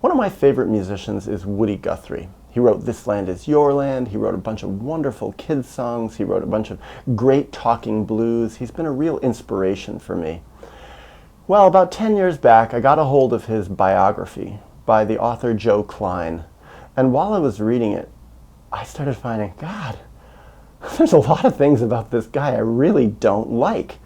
One of my favorite musicians is Woody Guthrie. He wrote This Land Is Your Land. He wrote a bunch of wonderful kids songs. He wrote a bunch of great talking blues. He's been a real inspiration for me. Well, about 10 years back, I got a hold of his biography by the author Joe Klein. And while I was reading it, I started finding, God, there's a lot of things about this guy I really don't like.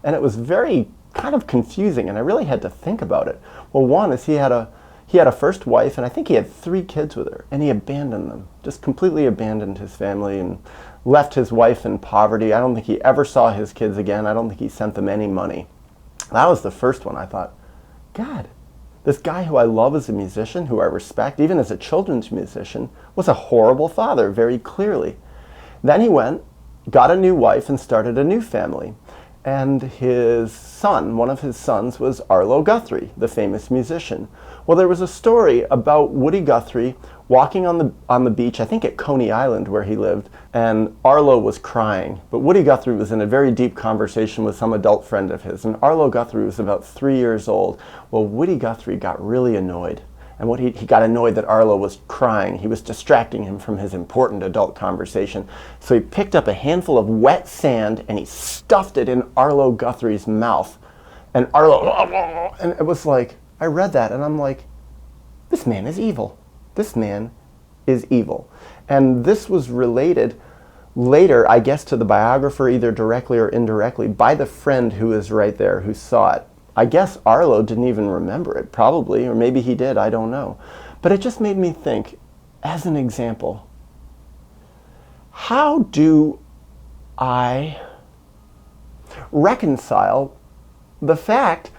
And it was very kind of confusing, and I really had to think about it. Well, one is he had a first wife, and I think he had 3 kids with her, and he abandoned them, just completely abandoned his family and left his wife in poverty. I don't think he ever saw his kids again. I don't think he sent them any money. That was the first one. I thought, God, this guy who I love as a musician, who I respect, even as a children's musician, was a horrible father, very clearly. Then he went, got a new wife, and started a new family. And his son, one of his sons, was Arlo Guthrie, the famous musician. Well, there was a story about Woody Guthrie walking on the beach, I think at Coney Island where he lived, and Arlo was crying. But Woody Guthrie was in a very deep conversation with some adult friend of his, and Arlo Guthrie was about 3 years old. Well, Woody Guthrie got really annoyed. And he got annoyed that Arlo was crying. He was distracting him from his important adult conversation. So he picked up a handful of wet sand and he stuffed it in Arlo Guthrie's mouth. And Arlo, and it was like, I read that and I'm like, this man is evil. This man is evil. And this was related later, I guess, to the biographer, either directly or indirectly, by the friend who was right there, who saw it. I guess Arlo didn't even remember it, probably, or maybe he did, I don't know. But it just made me think, as an example, how do I reconcile the fact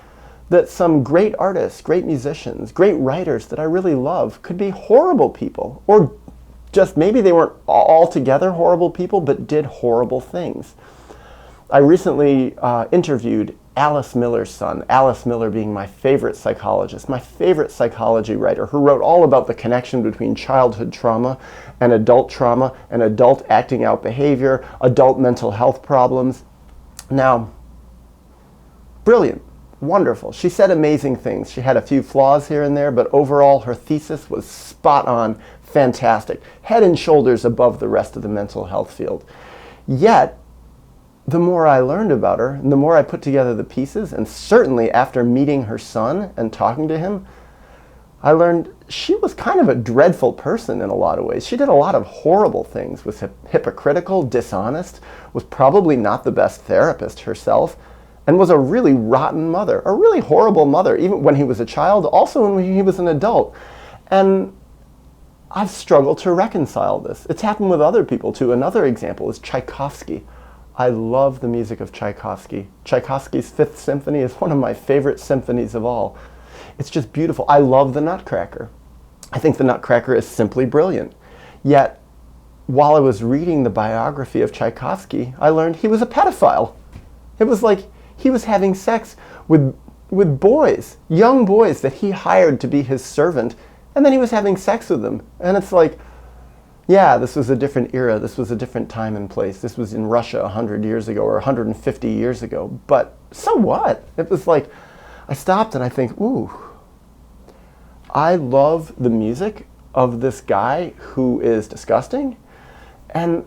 that some great artists, great musicians, great writers that I really love could be horrible people, or just maybe they weren't altogether horrible people, but did horrible things. I recently interviewed Alice Miller's son, Alice Miller being my favorite psychologist, my favorite psychology writer, who wrote all about the connection between childhood trauma and adult acting out behavior, adult mental health problems. Now, brilliant, wonderful. She said amazing things. She had a few flaws here and there, but overall her thesis was spot on, fantastic, head and shoulders above the rest of the mental health field. Yet, the more I learned about her, and the more I put together the pieces, and certainly after meeting her son and talking to him, I learned she was kind of a dreadful person in a lot of ways. She did a lot of horrible things, was hypocritical, dishonest, was probably not the best therapist herself, and was a really rotten mother, a really horrible mother, even when he was a child, also when he was an adult. And I've struggled to reconcile this. It's happened with other people too. Another example is Tchaikovsky. I love the music of Tchaikovsky. Tchaikovsky's Fifth Symphony is one of my favorite symphonies of all. It's just beautiful. I love the Nutcracker. I think the Nutcracker is simply brilliant. Yet, while I was reading the biography of Tchaikovsky, I learned he was a pedophile. It was like he was having sex with boys, young boys that he hired to be his servant, and then he was having sex with them. And it's like, yeah, this was a different era. This was a different time and place. This was in Russia 100 years ago or 150 years ago. But so what? It was like, I stopped and I think, ooh, I love the music of this guy who is disgusting. And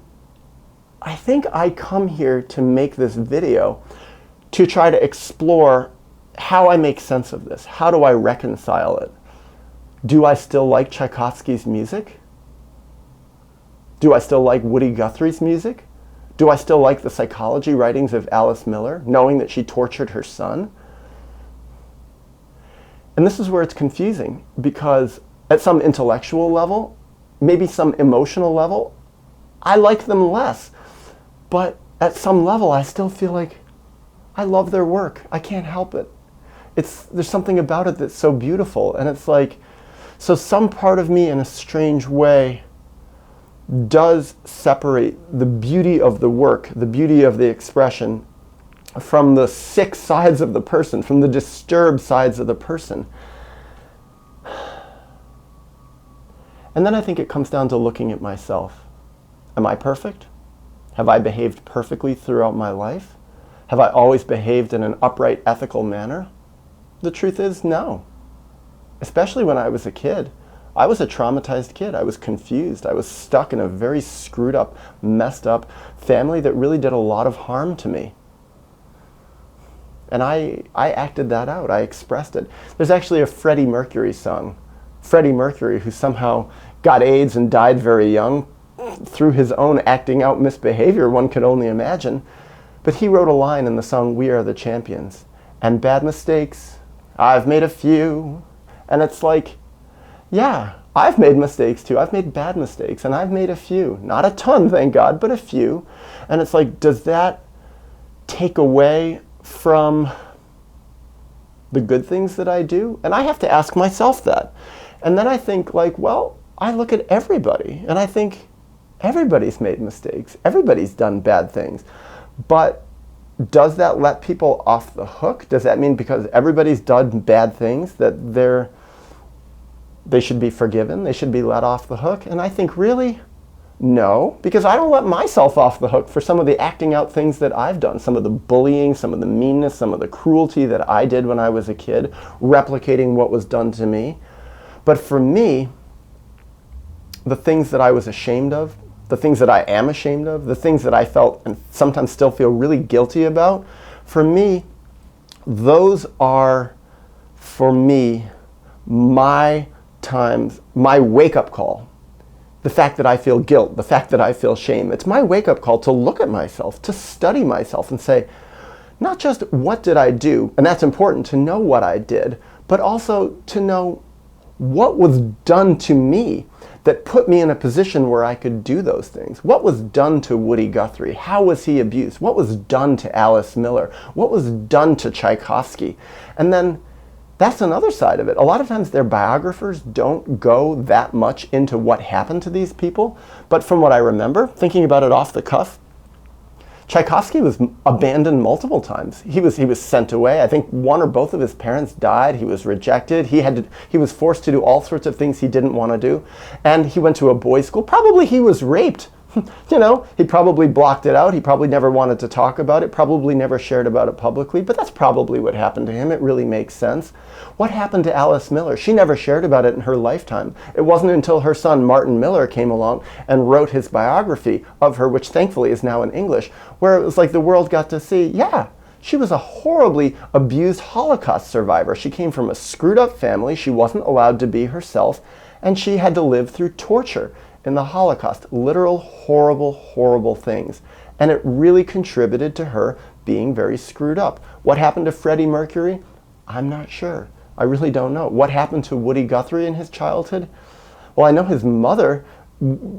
I think I come here to make this video to try to explore how I make sense of this. How do I reconcile it? Do I still like Tchaikovsky's music? Do I still like Woody Guthrie's music? Do I still like the psychology writings of Alice Miller, knowing that she tortured her son? And this is where it's confusing, because at some intellectual level, maybe some emotional level, I like them less. But at some level, I still feel like I love their work. I can't help it. There's something about it that's so beautiful. And it's like, so some part of me in a strange way does separate the beauty of the work, the beauty of the expression, from the sick sides of the person, from the disturbed sides of the person. And then I think it comes down to looking at myself. Am I perfect? Have I behaved perfectly throughout my life? Have I always behaved in an upright, ethical manner? The truth is, no. especially when I was a kid. I was a traumatized kid. I was confused. I was stuck in a very screwed up, messed up family that really did a lot of harm to me. And I acted that out. I expressed it. There's actually a Freddie Mercury song. Freddie Mercury, who somehow got AIDS and died very young through his own acting out misbehavior, one could only imagine. But he wrote a line in the song, "We Are the Champions." And bad mistakes, I've made a few. And it's like, yeah, I've made mistakes too. I've made bad mistakes, and I've made a few. Not a ton, thank God, but a few. And it's like, does that take away from the good things that I do? And I have to ask myself that. And then I think, like, well, I look at everybody, and I think everybody's made mistakes. Everybody's done bad things. But does that let people off the hook? Does that mean because everybody's done bad things that they should be forgiven? They should be let off the hook? And I think, really, no, because I don't let myself off the hook for some of the acting out things that I've done, some of the bullying, some of the meanness, some of the cruelty that I did when I was a kid, replicating what was done to me. But for me, the things that I was ashamed of, the things that I am ashamed of, the things that I felt and sometimes still feel really guilty about, for me, those are, for me, my times, my wake-up call. The fact that I feel guilt, the fact that I feel shame, it's my wake-up call to look at myself, to study myself and say, not just what did I do, and that's important to know what I did, but also to know what was done to me that put me in a position where I could do those things. What was done to Woody Guthrie? How was he abused? What was done to Alice Miller? What was done to Tchaikovsky? And then that's another side of it. A lot of times their biographers don't go that much into what happened to these people. But from what I remember, thinking about it off the cuff, Tchaikovsky was abandoned multiple times. He was sent away. I think one or both of his parents died. He was rejected. He was forced to do all sorts of things he didn't want to do. And he went to a boys' school. Probably he was raped. You know, he probably blocked it out. He probably never wanted to talk about it, probably never shared about it publicly, but that's probably what happened to him. It really makes sense. What happened to Alice Miller? She never shared about it in her lifetime. It wasn't until her son Martin Miller came along and wrote his biography of her, which thankfully is now in English, where it was like the world got to see, yeah, she was a horribly abused Holocaust survivor. She came from a screwed up family. She wasn't allowed to be herself, and she had to live through torture in the Holocaust, literal, horrible, horrible things. And it really contributed to her being very screwed up. What happened to Freddie Mercury? I'm not sure. I really don't know. What happened to Woody Guthrie in his childhood? Well, I know his mother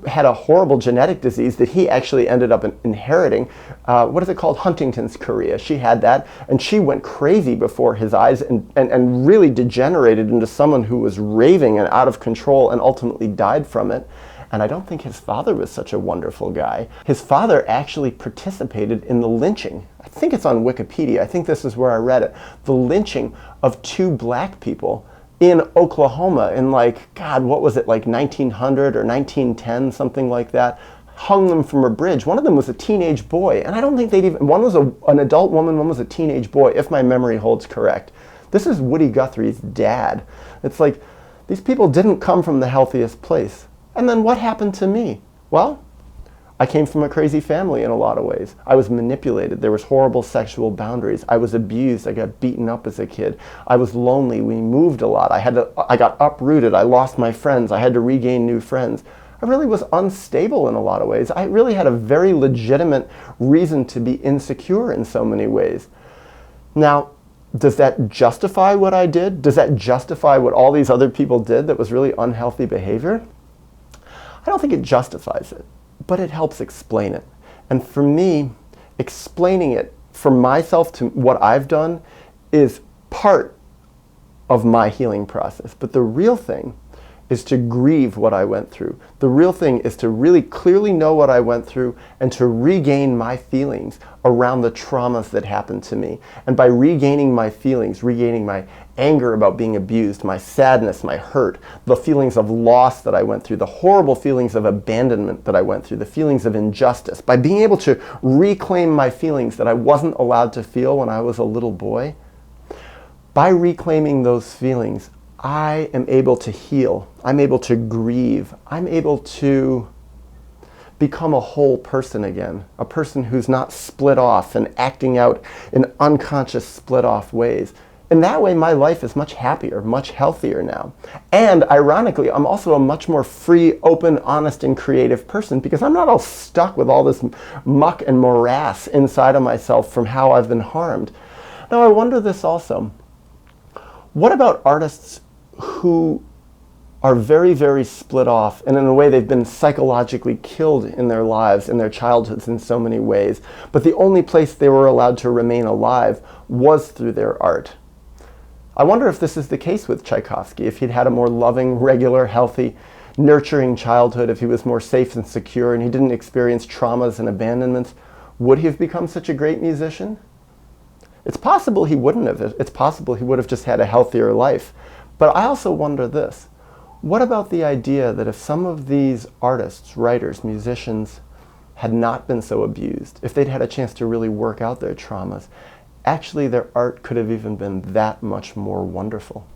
had a horrible genetic disease that he actually ended up inheriting. What is it called? Huntington's chorea. She had that, and she went crazy before his eyes and really degenerated into someone who was raving and out of control and ultimately died from it. And I don't think his father was such a wonderful guy. His father actually participated in the lynching. I think it's on Wikipedia. I think this is where I read it. The lynching of 2 black people in Oklahoma in like, God, what was it, like 1900 or 1910, something like that. Hung them from a bridge. One of them was a teenage boy. And I don't think they'd even, one was an adult woman, one was a teenage boy, if my memory holds correct. This is Woody Guthrie's dad. It's like, these people didn't come from the healthiest place. And then what happened to me? Well, I came from a crazy family in a lot of ways. I was manipulated. There was horrible sexual boundaries. I was abused. I got beaten up as a kid. I was lonely. We moved a lot. I got uprooted. I lost my friends. I had to regain new friends. I really was unstable in a lot of ways. I really had a very legitimate reason to be insecure in so many ways. Now, does that justify what I did? Does that justify what all these other people did that was really unhealthy behavior? I don't think it justifies it, but it helps explain it. And for me, explaining it for myself to what I've done is part of my healing process. But the real thing is to grieve what I went through. The real thing is to really clearly know what I went through and to regain my feelings around the traumas that happened to me. And by regaining my feelings, regaining my anger about being abused, my sadness, my hurt, the feelings of loss that I went through, the horrible feelings of abandonment that I went through, the feelings of injustice, by being able to reclaim my feelings that I wasn't allowed to feel when I was a little boy, by reclaiming those feelings, I am able to heal. I'm able to grieve. I'm able to become a whole person again, a person who's not split off and acting out in unconscious split off ways. In that way, my life is much happier, much healthier now. And ironically, I'm also a much more free, open, honest, and creative person because I'm not all stuck with all this muck and morass inside of myself from how I've been harmed. Now, I wonder this also. What about artists who are very, very split off, and in a way they've been psychologically killed in their lives, in their childhoods in so many ways, but the only place they were allowed to remain alive was through their art? I wonder if this is the case with Tchaikovsky, if he'd had a more loving, regular, healthy, nurturing childhood, if he was more safe and secure and he didn't experience traumas and abandonments, would he have become such a great musician? It's possible he wouldn't have. It's possible he would have just had a healthier life. But I also wonder this. What about the idea that if some of these artists, writers, musicians had not been so abused, if they'd had a chance to really work out their traumas, actually their art could have even been that much more wonderful?